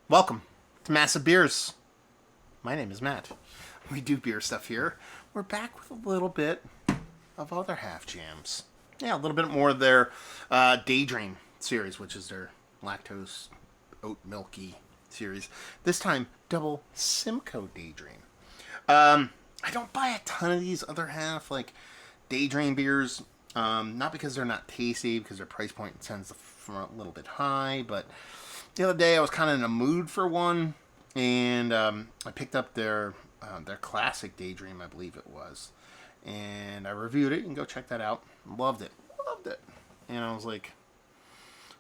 Welcome to Massive Beers. My name is Matt. We do beer stuff here. We're back with a little bit of other half jams. Yeah, a little bit more of their Daydream series, which is their lactose oat milky series. This time, double Simcoe Daydream. I don't buy a ton of these other half, like Daydream beers. Not because they're not tasty, because their price point tends to a little bit high, but the other day I was kind of in a mood for one, and I picked up their classic Daydream, I believe it was, and I reviewed it. You can go check that out. Loved it. And I was like,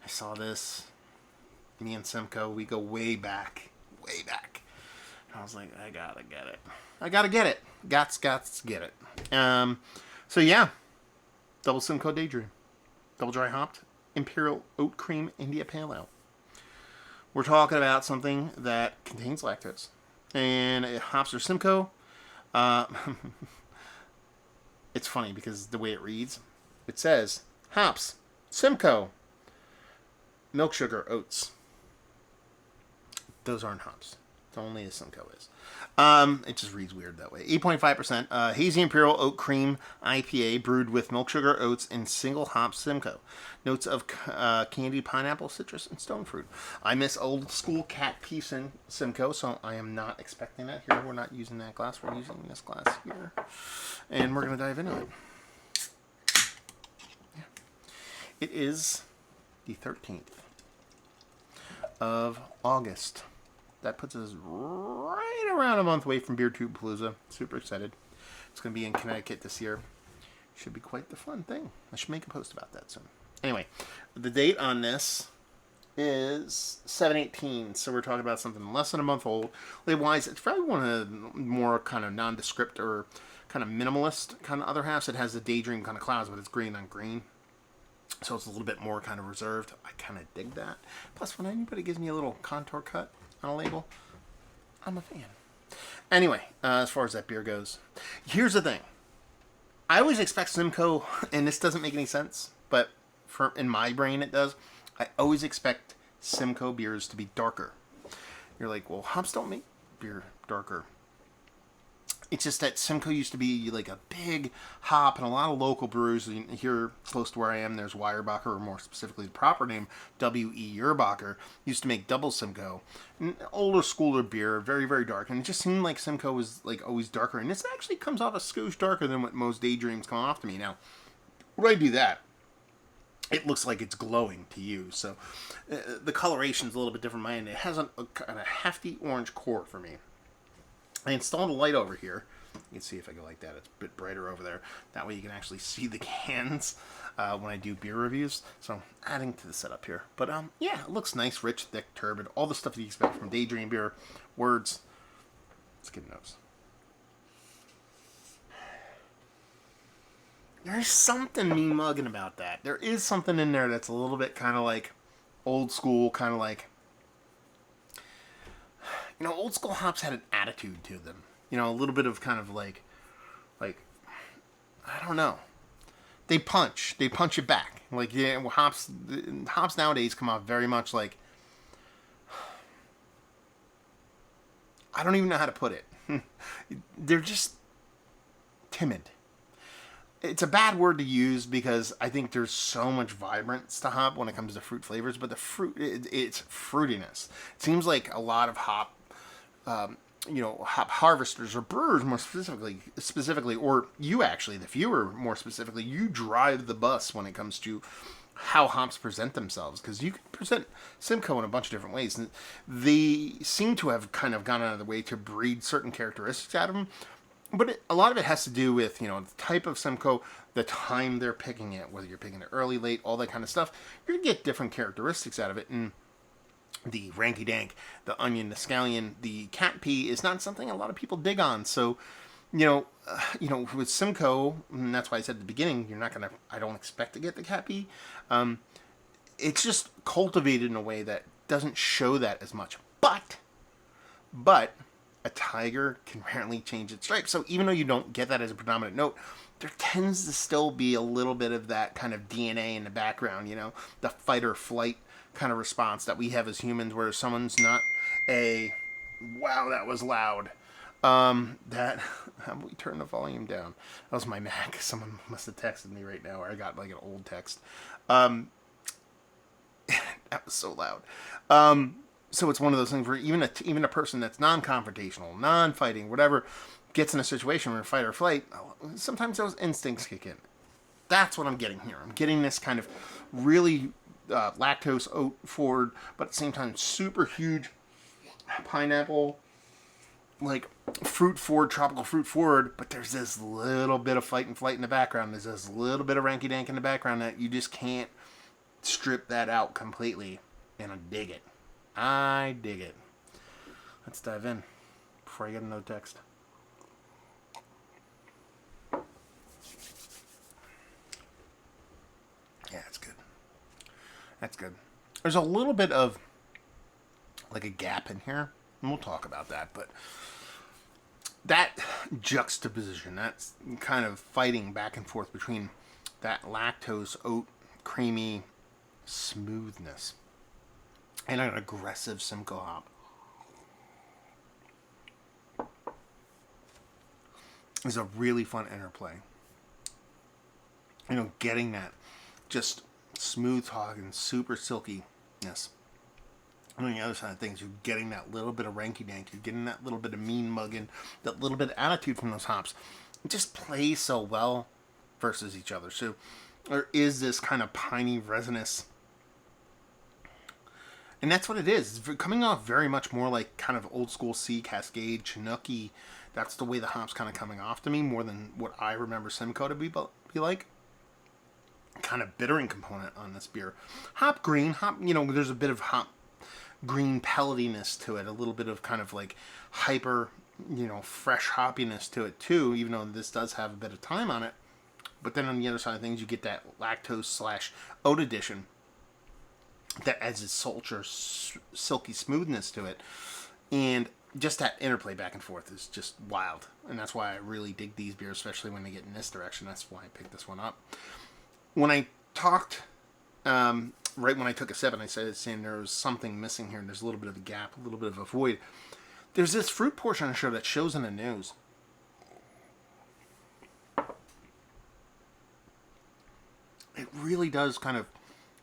I saw this. Me and Simcoe, we go way back. And I was like, I gotta get it. Gots get it. So yeah, double Simcoe Daydream, double dry hopped Imperial Oat Cream India Pale Ale. We're talking about something that contains lactose, and hops are Simcoe. It's funny because the way it reads, it says hops Simcoe, milk sugar oats. Those aren't hops. It's only a Simcoe is. It just reads weird that way. 8.5% hazy Imperial Oat Cream IPA brewed with milk sugar, oats, and single hop Simcoe. Notes of candied pineapple, citrus, and stone fruit. I miss old school cat pea Simcoe, so I am not expecting that here. We're not using that glass. We're using this glass here. And we're going to dive into it. Yeah. It is the 13th of August. That puts us right around a month away from Beer Tube Palooza. Super excited. It's going to be in Connecticut this year. Should be quite the fun thing. I should make a post about that soon. Anyway, the date on this is 7/18, so we're talking about something less than a month old. Label-wise, it's probably one of the more kind of nondescript or kind of minimalist kind of other halves. It has the Daydream kind of clouds, but it's green on green. So it's a little bit more kind of reserved. I kind of dig that. Plus, when anybody gives me a little contour cut on a label, I'm a fan. Anyway, as far as that beer goes, here's the thing. I always expect Simcoe, and this doesn't make any sense, but in my brain it does. I always expect Simcoe beers to be darker. You're like, well, hops don't make beer darker. It's just that Simcoe used to be like a big hop, and a lot of local brews here close to where I am, there's Weyerbacher, or more specifically the proper name, W.E. Yerbacher, used to make double Simcoe. An older schooler beer, very, very dark, and it just seemed like Simcoe was like always darker, and this actually comes off a skosh darker than what most Daydreams come off to me. Now, when I do that, it looks like it's glowing to you, so the coloration's a little bit different. Mine, it has a hefty orange core for me. I installed a light over here. You can see if I go like that, it's a bit brighter over there. That way you can actually see the cans when I do beer reviews. So adding to the setup here. But yeah, it looks nice, rich, thick, turbid. All the stuff that you expect from Daydream beer. Words. Let's get a nose. There's something me mugging about that. There is something in there that's a little bit kind of like old school, kind of like, you know, old school hops had an attitude to them. You know, a little bit of kind of like, I don't know. They punch you back. Like, yeah, well, hops nowadays come off very much like, I don't even know how to put it. They're just timid. It's a bad word to use because I think there's so much vibrance to hop when it comes to fruit flavors, but the fruit, it's fruitiness. It seems like a lot of hop harvesters or brewers more specifically, or you actually, the viewer more specifically, you drive the bus when it comes to how hops present themselves, because you can present Simcoe in a bunch of different ways, and they seem to have kind of gone out of the way to breed certain characteristics out of them. But a lot of it has to do with, you know, the type of Simcoe, the time they're picking it, whether you're picking it early, late, all that kind of stuff. You're going to get different characteristics out of it, and the ranky-dank, the onion, the scallion, the cat pea is not something a lot of people dig on. So, you know, with Simcoe, and that's why I said at the beginning, I don't expect to get the cat pea. It's just cultivated in a way that doesn't show that as much. But a tiger can rarely change its stripes. So even though you don't get that as a predominant note, there tends to still be a little bit of that kind of DNA in the background, you know, the fight or flight kind of response that we have as humans, where someone's not a, wow, that was loud. That, how about we turn the volume down? That was my Mac. Someone must have texted me right now, or I got like an old text. That was so loud. So it's one of those things where even a person that's non-confrontational, non-fighting, whatever, gets in a situation where fight or flight, sometimes those instincts kick in. That's what I'm getting here. I'm getting this kind of really lactose oat forward, but at the same time super huge pineapple, like fruit forward, tropical fruit forward, but there's this little bit of fight and flight in the background. There's this little bit of ranky dank in the background that you just can't strip that out completely, and I dig it. I dig it. Let's dive in before I get another text. Yeah, it's good. That's good. There's a little bit of like a gap in here, and we'll talk about that, but that juxtaposition, that's kind of fighting back and forth between that lactose oat creamy smoothness and an aggressive Simcoe hop is a really fun interplay. You know, getting that just smooth talk and super silkiness. And on the other side of things, you're getting that little bit of ranky dank. You're getting that little bit of mean mugging, that little bit of attitude from those hops. It just plays so well versus each other. So there is this kind of piney resinous, and that's what it is. It's coming off very much more like kind of old school Sea Cascade, Chinooky. That's the way the hop's kind of coming off to me, more than what I remember Simcoe to be like. Kind of bittering component on this beer. Hop green, you know, there's a bit of hop green pelletiness to it, a little bit of kind of like hyper, you know, fresh hoppiness to it too, even though this does have a bit of time on it. But then on the other side of things, you get that lactose / oat addition that adds its sultry, silky smoothness to it. And just that interplay back and forth is just wild. And that's why I really dig these beers, especially when they get in this direction. That's why I picked this one up. When I talked, right when I took a sip, and I said saying there was something missing here, and there's a little bit of a gap, a little bit of a void. There's this fruit portion of the show that shows in the nose. It really does kind of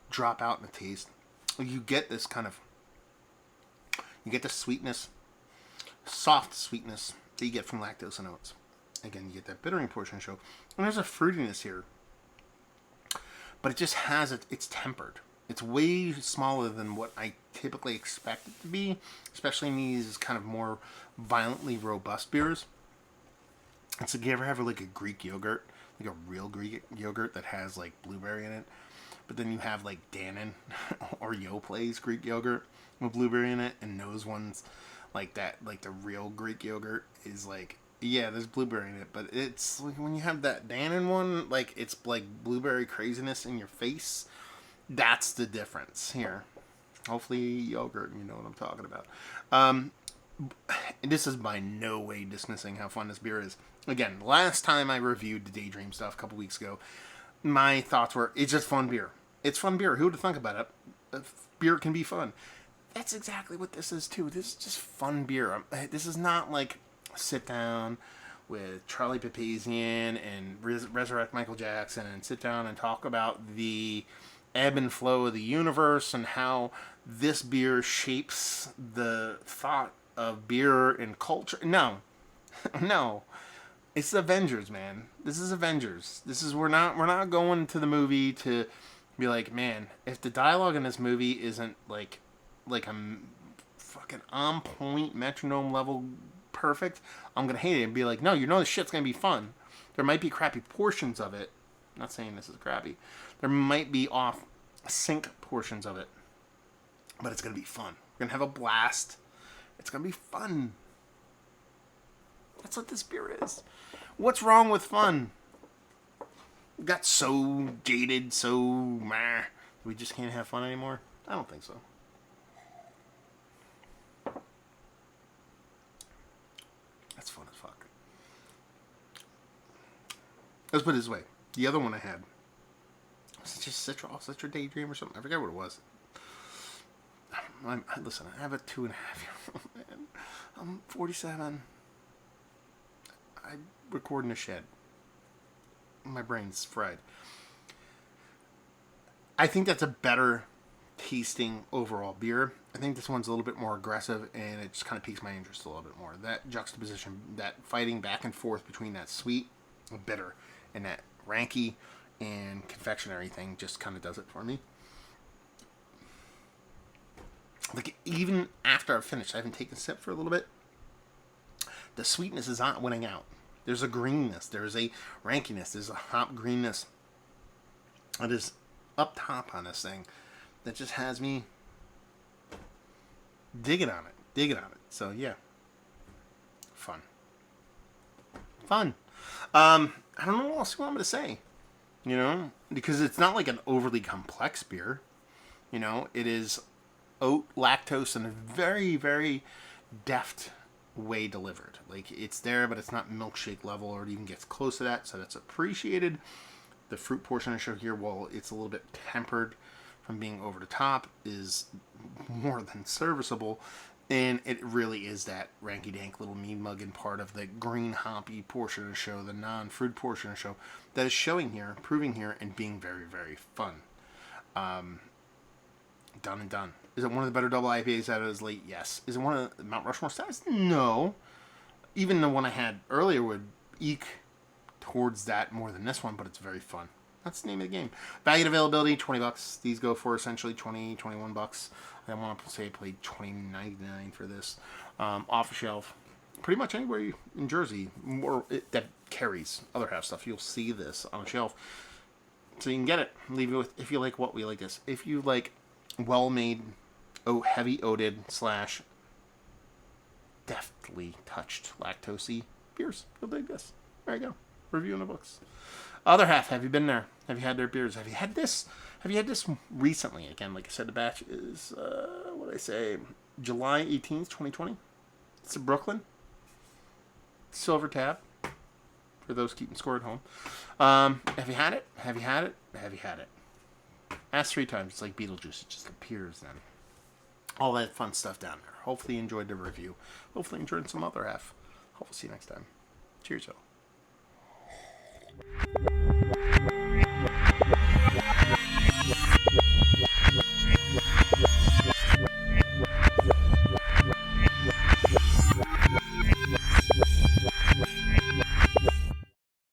drop out in the taste. You get this kind of, you get the sweetness, soft sweetness that you get from lactose and oats. Again, you get that bittering portion of the show. And there's a fruitiness here. But it just has it, it's tempered. It's way smaller than what I typically expect it to be, especially in these kind of more violently robust beers. It's like, you ever have like a Greek yogurt, like a real Greek yogurt that has like blueberry in it, but then you have like Dannon or Yoplait Greek yogurt with blueberry in it, and those ones like that, like the real Greek yogurt is like, yeah, there's blueberry in it, but it's like when you have that Dannon one, like it's like blueberry craziness in your face. That's the difference here. Hopefully yogurt, you know what I'm talking about. And this is by no way dismissing how fun this beer is. Again, last time I reviewed the Daydream stuff a couple weeks ago, my thoughts were, it's just fun beer. It's fun beer. Who would have thunk about it? Beer can be fun. That's exactly what this is too. This is just fun beer. This is not like sit down with Charlie Papazian and resurrect Michael Jackson and sit down and talk about the ebb and flow of the universe and how this beer shapes the thought of beer and culture. No. No. It's Avengers, man. This is Avengers. This is, we're not going to the movie to be like, man, if the dialogue in this movie isn't like a fucking on point metronome level perfect, I'm gonna hate it and be like, no, you know this shit's gonna be fun. There might be crappy portions of it. I'm not saying this is crappy. There might be off sync portions of it, but it's gonna be fun. We're gonna have a blast. It's gonna be fun. That's what this beer is. What's wrong with fun? We got so jaded, so meh. We just can't have fun anymore? I don't think so. That's fun as fuck. Let's put it this way. The other one I had was just Citra Daydream or something. I forget what it was. Listen, I have a 2.5-year-old, man. I'm 47. I record in a shed. My brain's fried. I think that's a better tasting overall beer. I think this one's a little bit more aggressive, and it just kind of piques my interest a little bit more. That juxtaposition, that fighting back and forth between that sweet, bitter, and that ranky and confectionery thing just kind of does it for me. Like, even after I've finished, I haven't taken a sip for a little bit, the sweetness is not winning out. There's a greenness, there's a rankiness, there's a hop greenness that is up top on this thing that just has me digging on it. So yeah, fun. I don't know what else you want me to say, because it's not like an overly complex beer. It is oat lactose in a very, very deft way delivered. Like, it's there, but it's not milkshake level, or it even gets close to that, so that's appreciated. The fruit portion I show here, while it's a little bit tempered from being over the top, is more than serviceable, and it really is that ranky-dank little mean mugging part of the green hoppy portion of the show, the non-fruit portion of the show, that is showing here, proving here, and being very, very fun. Done and done. Is it one of the better double IPAs out of this late? Yes. Is it one of the Mount Rushmore styles? No. Even the one I had earlier would eke towards that more than this one, but it's very fun. That's the name of the game. Value and availability, $20. These go for essentially $20, $21. I want to say I paid $20.99 for this. Off the shelf. Pretty much anywhere in Jersey that carries other half stuff, you'll see this on a shelf. So you can get it. Leave it with, if you like what we like this. If you like well-made, heavy oated / deftly touched lactose-y beers, you'll dig this. There you go. Review in the books. Other half, have you been there? Have you had their beers? Have you had this? Have you had this recently? Again, like I said, the batch is, July 18th, 2020. It's in Brooklyn. Silver tab. For those keeping score at home. Have you had it? Have you had it? Have you had it? Ask 3 times. It's like Beetlejuice. It just appears then. All that fun stuff down there. Hopefully you enjoyed the review. Hopefully you enjoyed some other half. Hopefully see you next time. Cheers, y'all.